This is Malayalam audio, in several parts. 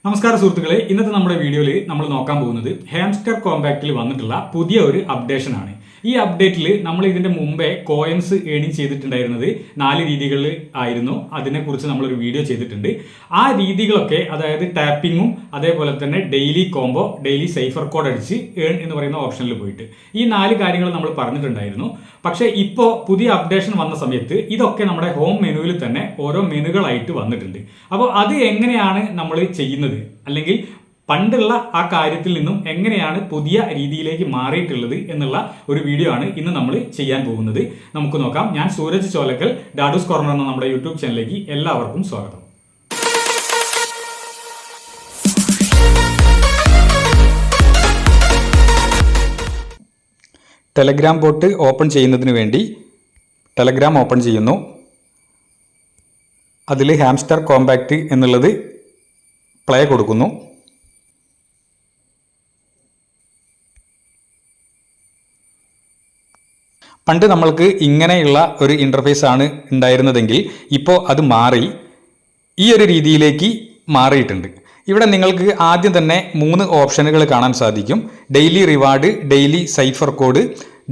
നമസ്കാരം സുഹൃത്തുക്കളെ, ഇന്നത്തെ നമ്മുടെ വീഡിയോയിൽ നമ്മൾ നോക്കാൻ പോകുന്നത് ഹാംസ്റ്റർ കോമ്പാക്റ്റിൽ വന്നിട്ടുള്ള പുതിയ ഒരു അപ്ഡേഷൻ ആണ്. ഈ അപ്ഡേറ്റിൽ നമ്മൾ ഇതിന്റെ മുമ്പേ കോയിൻസ് ഏണിംഗ് ചെയ്തിട്ടുണ്ടായിരുന്നത് 4 രീതികളിൽ ആയിരുന്നു. അതിനെക്കുറിച്ച് നമ്മളൊരു വീഡിയോ ചെയ്തിട്ടുണ്ട്. ആ രീതികളൊക്കെ, അതായത് ടാപ്പിങ്ങും അതേപോലെ തന്നെ daily combo, daily cipher code അടിച്ച് ഏൺ എന്ന് പറയുന്ന ഓപ്ഷനിൽ പോയിട്ട് ഈ 4 കാര്യങ്ങൾ നമ്മൾ പറഞ്ഞിട്ടുണ്ടായിരുന്നു. പക്ഷേ ഇപ്പോൾ പുതിയ അപ്ഡേഷൻ വന്ന സമയത്ത് ഇതൊക്കെ നമ്മുടെ ഹോം മെനുവിൽ തന്നെ ഓരോ മെനുകളായിട്ട് വന്നിട്ടുണ്ട്. അപ്പോൾ അത് എങ്ങനെയാണ് നമ്മൾ ചെയ്യുന്നത്, അല്ലെങ്കിൽ പണ്ടുള്ള ആ കാര്യത്തിൽ നിന്നും എങ്ങനെയാണ് പുതിയ രീതിയിലേക്ക് മാറിയിട്ടുള്ളത് എന്നുള്ള ഒരു വീഡിയോ ആണ് ഇന്ന് നമ്മൾ ചെയ്യാൻ പോകുന്നത്. നമുക്ക് നോക്കാം. ഞാൻ സൂരജ് ചോലക്കൽ, ഡാഡൂസ് കോർണർ എന്ന നമ്മുടെ യൂട്യൂബ് ചാനലിലേക്ക് എല്ലാവർക്കും സ്വാഗതം. ടെലഗ്രാം ബോട്ട് ഓപ്പൺ ചെയ്യുന്നതിന് വേണ്ടി ടെലഗ്രാം ഓപ്പൺ ചെയ്യുന്നു. അതിൽ ഹാംസ്റ്റർ കോമ്പാക്റ്റ് എന്നുള്ളത് പ്ലേ കൊടുക്കുന്നു. പണ്ട് നമ്മൾക്ക് ഇങ്ങനെയുള്ള ഒരു ഇൻ്റർഫേസ് ആണ് ഉണ്ടായിരുന്നതെങ്കിൽ ഇപ്പോൾ അത് മാറി ഈ ഒരു രീതിയിലേക്ക് മാറിയിട്ടുണ്ട്. ഇവിടെ നിങ്ങൾക്ക് ആദ്യം തന്നെ 3 ഓപ്ഷനുകൾ കാണാൻ സാധിക്കും. Daily reward, daily cipher code,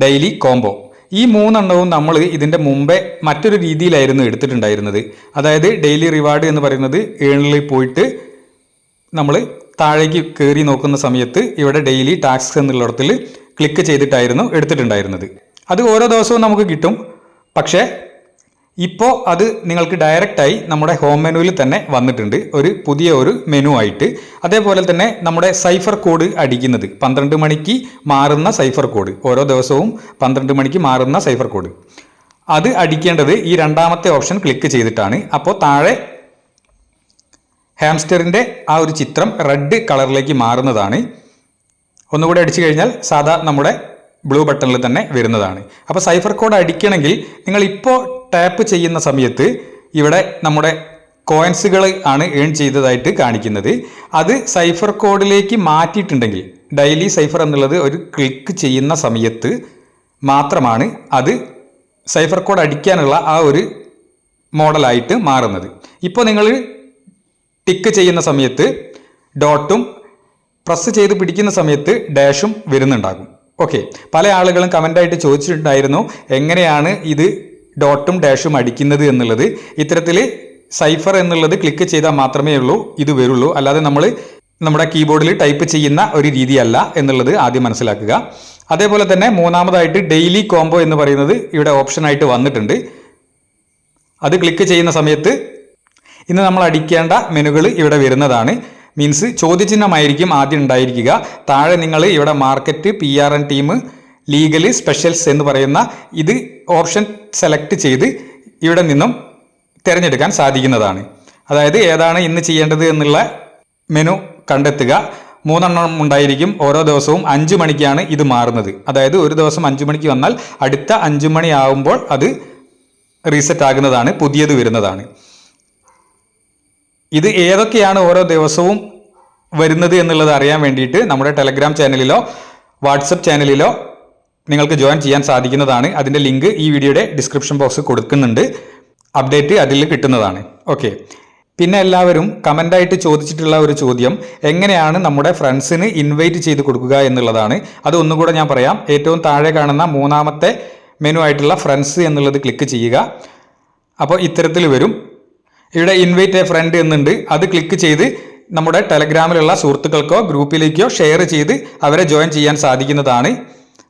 daily combo. ഈ 3 എണ്ണവും നമ്മൾ ഇതിൻ്റെ മുമ്പേ മറ്റൊരു രീതിയിലായിരുന്നു എടുത്തിട്ടുണ്ടായിരുന്നത്. അതായത് ഡെയിലി റിവാർഡ് എന്ന് പറയുന്നത് ഏണിൽ പോയിട്ട് നമ്മൾ താഴേക്ക് കയറി നോക്കുന്ന സമയത്ത് ഇവിടെ ഡെയിലി ടാസ്ക് എന്നുള്ളിടത്തിൽ ക്ലിക്ക് ചെയ്തിട്ടായിരുന്നു എടുത്തിട്ടുണ്ടായിരുന്നത്. അത് ഓരോ ദിവസവും നമുക്ക് കിട്ടും. പക്ഷേ ഇപ്പോൾ അത് നിങ്ങൾക്ക് ഡയറക്റ്റായി നമ്മുടെ ഹോം മെനുവിൽ തന്നെ വന്നിട്ടുണ്ട്, ഒരു പുതിയ ഒരു മെനു ആയിട്ട്. അതേപോലെ തന്നെ നമ്മുടെ സൈഫർ കോഡ് അടിക്കുന്നത് 12 മണിക്ക് മാറുന്ന സൈഫർ കോഡ്, ഓരോ ദിവസവും 12 മണിക്ക് മാറുന്ന സൈഫർ കോഡ്, അത് അടിക്കേണ്ടത് ഈ 2ാമത്തെ ഓപ്ഷൻ ക്ലിക്ക് ചെയ്തിട്ടാണ്. അപ്പോൾ താഴെ ഹാംസ്റ്ററിൻ്റെ ആ ഒരു ചിത്രം റെഡ് കളറിലേക്ക് മാറുന്നതാണ്. ഒന്നുകൂടി അടിച്ചു കഴിഞ്ഞാൽ സാധാ നമ്മുടെ ബ്ലൂ ബട്ടണിൽ തന്നെ വരുന്നതാണ്. അപ്പോൾ സൈഫർ കോഡ് അടിക്കണമെങ്കിൽ നിങ്ങൾ ഇപ്പോൾ ടാപ്പ് ചെയ്യുന്ന സമയത്ത് ഇവിടെ നമ്മുടെ കോയിൻസുകൾ ആണ് ഏൺ ചെയ്തതായിട്ട് കാണിക്കുന്നത്. അത് സൈഫർ കോഡിലേക്ക് മാറ്റിയിട്ടുണ്ടെങ്കിൽ ഡെയിലി സൈഫർ എന്നുള്ളത് ഒരു ക്ലിക്ക് ചെയ്യുന്ന സമയത്ത് മാത്രമാണ് അത് സൈഫർ കോഡ് അടിക്കാനുള്ള ആ ഒരു മോഡലായിട്ട് മാറുന്നത്. ഇപ്പോൾ നിങ്ങൾ ടിക്ക് ചെയ്യുന്ന സമയത്ത് ഡോട്ടും പ്രസ് ചെയ്ത് പിടിക്കുന്ന സമയത്ത് ഡാഷും വരുന്നുണ്ടാകും. ഓക്കെ, പല ആളുകളും കമൻ്റായിട്ട് ചോദിച്ചിട്ടുണ്ടായിരുന്നു എങ്ങനെയാണ് ഇത് ഡോട്ടും ഡാഷും അടിക്കുന്നത് എന്നുള്ളത്. ഇത്തരത്തിൽ സൈഫർ എന്നുള്ളത് ക്ലിക്ക് ചെയ്താൽ മാത്രമേ ഉള്ളൂ ഇത് വരുള്ളൂ, അല്ലാതെ നമ്മൾ നമ്മുടെ കീബോർഡിൽ ടൈപ്പ് ചെയ്യുന്ന ഒരു രീതിയല്ല എന്നുള്ളത് ആദ്യം മനസ്സിലാക്കുക. അതേപോലെ തന്നെ 3ാമതായിട്ട് ഡെയിലി കോംബോ എന്ന് പറയുന്നത് ഇവിടെ ഓപ്ഷനായിട്ട് വന്നിട്ടുണ്ട്. അത് ക്ലിക്ക് ചെയ്യുന്ന സമയത്ത് ഇന്ന് നമ്മൾ അടിക്കേണ്ട മെനുകൾ ഇവിടെ വരുന്നതാണ്. മീൻസ് ചോദ്യചിഹ്നമായിരിക്കും ആദ്യം ഉണ്ടായിരിക്കുക. താഴെ നിങ്ങൾ ഇവിടെ market, PRN team, legal, specials എന്ന് പറയുന്ന ഇത് ഓപ്ഷൻ സെലക്ട് ചെയ്ത് ഇവിടെ നിന്നും തിരഞ്ഞെടുക്കാൻ സാധിക്കുന്നതാണ്. അതായത് ഏതാണ് ഇന്ന് ചെയ്യേണ്ടത് എന്നുള്ള മെനു കണ്ടെത്തുക. 3 എണ്ണം ഉണ്ടായിരിക്കും. ഓരോ ദിവസവും 5 മണിക്കാണ് ഇത് മാറുന്നത്. അതായത് ഒരു ദിവസം 5 മണിക്ക് വന്നാൽ അടുത്ത 5 മണി ആകുമ്പോൾ അത് റീസെറ്റ് ആകുന്നതാണ്, പുതിയത് വരുന്നതാണ്. ഇത് ഏതൊക്കെയാണ് ഓരോ ദിവസവും വരുന്നത് എന്നുള്ളത് അറിയാൻ വേണ്ടിയിട്ട് നമ്മുടെ ടെലഗ്രാം ചാനലിലോ വാട്സപ്പ് ചാനലിലോ നിങ്ങൾക്ക് ജോയിൻ ചെയ്യാൻ സാധിക്കുന്നതാണ്. അതിൻ്റെ ലിങ്ക് ഈ വീഡിയോയുടെ ഡിസ്ക്രിപ്ഷൻ ബോക്സിൽ കൊടുക്കുന്നുണ്ട്. അപ്ഡേറ്റ് അതിൽ കിട്ടുന്നതാണ്. ഓക്കെ, പിന്നെ എല്ലാവരും കമൻ്റായിട്ട് ചോദിച്ചിട്ടുള്ള ഒരു ചോദ്യം എങ്ങനെയാണ് നമ്മുടെ ഫ്രണ്ട്സിന് ഇൻവൈറ്റ് ചെയ്ത് കൊടുക്കുക എന്നുള്ളതാണ്. അത് ഒന്നുകൂടെ ഞാൻ പറയാം. ഏറ്റവും താഴെ കാണുന്ന 3ാമത്തെ മെനു ആയിട്ടുള്ള ഫ്രണ്ട്സ് എന്നുള്ളത് ക്ലിക്ക് ചെയ്യുക. അപ്പോൾ ഇത്തരത്തിൽ വരും. ഇവിടെ ഇൻവൈറ്റ് എ ഫ്രണ്ട് എന്നുണ്ട്. അത് ക്ലിക്ക് ചെയ്ത് നമ്മുടെ ടെലഗ്രാമിലുള്ള സുഹൃത്തുക്കൾക്കോ ഗ്രൂപ്പിലേക്കോ ഷെയർ ചെയ്ത് അവരെ ജോയിൻ ചെയ്യാൻ സാധിക്കുന്നതാണ്.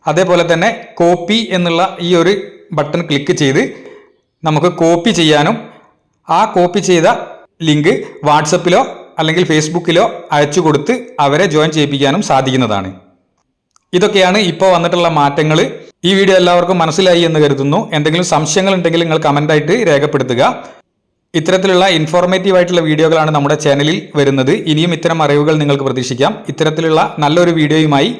അതേപോലെ തന്നെ കോപ്പി എന്നുള്ള ഈ ഒരു ബട്ടൺ ക്ലിക്ക് ചെയ്ത് നമുക്ക് കോപ്പി ചെയ്യാനും ആ കോപ്പി ചെയ്ത ലിങ്ക് വാട്സപ്പിലോ അല്ലെങ്കിൽ ഫേസ്ബുക്കിലോ അയച്ചു കൊടുത്ത് അവരെ ജോയിൻ ചെയ്യിപ്പിക്കാനും സാധിക്കുന്നതാണ്. ഇതൊക്കെയാണ് ഇപ്പോൾ വന്നിട്ടുള്ള മാറ്റങ്ങൾ. ഈ വീഡിയോ എല്ലാവർക്കും മനസ്സിലായി എന്ന് കരുതുന്നു. എന്തെങ്കിലും സംശയങ്ങൾ ഉണ്ടെങ്കിൽ നിങ്ങൾ കമൻ്റായിട്ട് രേഖപ്പെടുത്തുക. ഇത്തരത്തിലുള്ള ഇൻഫോർമേറ്റീവ് ആയിട്ടുള്ള വീഡിയോകളാണ് നമ്മുടെ ചാനലിൽ വരുന്നത്. ഇനിയും ഇത്തരം അറിവുകൾ നിങ്ങൾക്ക് പ്രതീക്ഷിക്കാം. ഇത്തരത്തിലുള്ള നല്ലൊരു വീഡിയോയുമായി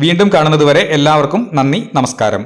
വീണ്ടും കാണുന്നതുവരെ എല്ലാവർക്കും നന്ദി, നമസ്കാരം.